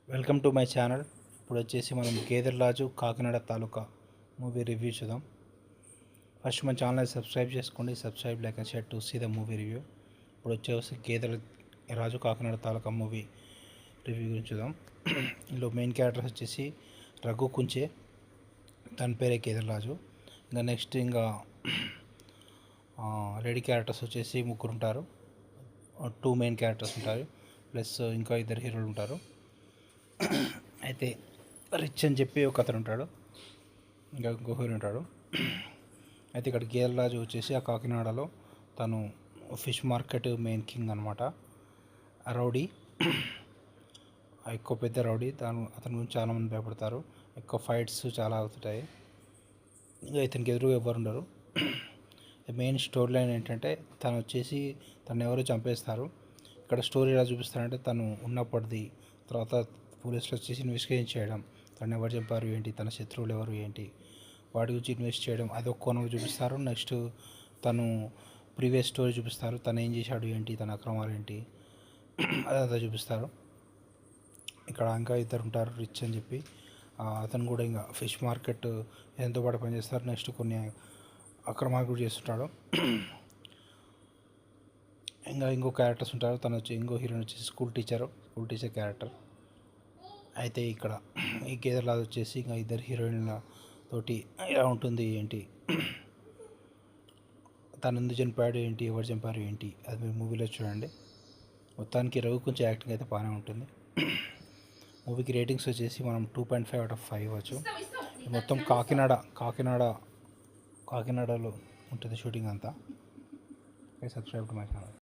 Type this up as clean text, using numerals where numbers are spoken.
Welcome to my channel. ఇప్పుడు వచ్చేసి మనం గేదెలరాజు కాకినాడ తాలూకా మూవీ రివ్యూ చూద్దాం. ఫస్ట్ మన ఛానల్ సబ్స్క్రైబ్ చేసుకోండి. Subscribe like and share to see the movie review. ఇప్పుడు వచ్చేసి గేదెల రాజు కాకినాడ తాలూకా మూవీ రివ్యూ గురించి చూద్దాం. ఇందులో మెయిన్ క్యారెక్టర్స్ వచ్చేసి రఘు కుంచే, తన పేరే గేదెలరాజు. ఇంకా నెక్స్ట్ ఇంకా లేడీ క్యారెక్టర్స్ వచ్చేసి ముగ్గురు ఉంటారు. 2 మెయిన్ క్యారెక్టర్స్ ఉంటారు, ప్లస్ ఇంకా 2 హీరోలు ఉంటారు. అయితే రిచ్ అని చెప్పి ఒక అతను ఉంటాడు, ఇంకా ఇంకో హీరో ఉంటాడు. అయితే ఇక్కడ గేదెలరాజు వచ్చేసి ఆ కాకినాడలో తను ఫిష్ మార్కెట్ మెయిన్ కింగ్ అనమాట. ఆ రౌడీ, ఎక్కువ పెద్ద రౌడీ. అతని గురించి చాలామంది భయపడతారు. ఎక్కువ ఫైట్స్ చాలా అవుతుంటాయి. ఇంకా ఇతనికి ఎదురు ఎవరు ఉండరు. మెయిన్ స్టోరీ లైన్ ఏంటంటే తను ఎవరు చంపేస్తారు. ఇక్కడ స్టోరీ ఎలా చూపిస్తారంటే తను ఉన్నప్పటిది, తర్వాత పోలీసులు వచ్చేసి ఇన్వెస్టిగేషన్ చేయడం, తను ఎవరు చంపారు ఏంటి, తన శత్రువులు ఎవరు ఏంటి, వాటి గురించి ఇన్వెస్ట్ చేయడం, అది ఒక కోణంలో చూపిస్తారు. నెక్స్ట్ తను ప్రీవియస్ స్టోరీ చూపిస్తారు, తను ఏం చేశాడు ఏంటి, తన అక్రమాలు ఏంటి, అదంతా చూపిస్తారు. ఇక్కడ ఇంకా 2 ఉంటారు, రిచ్ అని చెప్పి. అతను కూడా ఇంకా ఫిష్ మార్కెట్ ఎంతో పాటు పనిచేస్తారు. నెక్స్ట్ కొన్ని అక్రమాలు కూడా చేస్తుంటాడు. ఇంకా ఇంకో క్యారెక్టర్స్ ఉంటారు. తను వచ్చి ఇంకో హీరోయిన్ వచ్చేసి స్కూల్ టీచర్ క్యారెక్టర్. అయితే ఇక్కడ ఈ గేదెలరాజు వచ్చేసి ఇంకా 2 హీరోయిన్ల తోటి ఎలా ఉంటుంది ఏంటి, తను ఎందుకు చనిపోయాడు ఏంటి, ఎవరు చంపారు ఏంటి, అది మీరు మూవీలో చూడండి. మొత్తానికి రఘు కొంచెం యాక్టింగ్ అయితే బాగానే ఉంటుంది. మూవీకి రేటింగ్స్ వచ్చేసి మనం 2.5/5 ఇవ్వచ్చు. మొత్తం కాకినాడలో ఉంటుంది షూటింగ్ అంతా. Subscribe to my channel.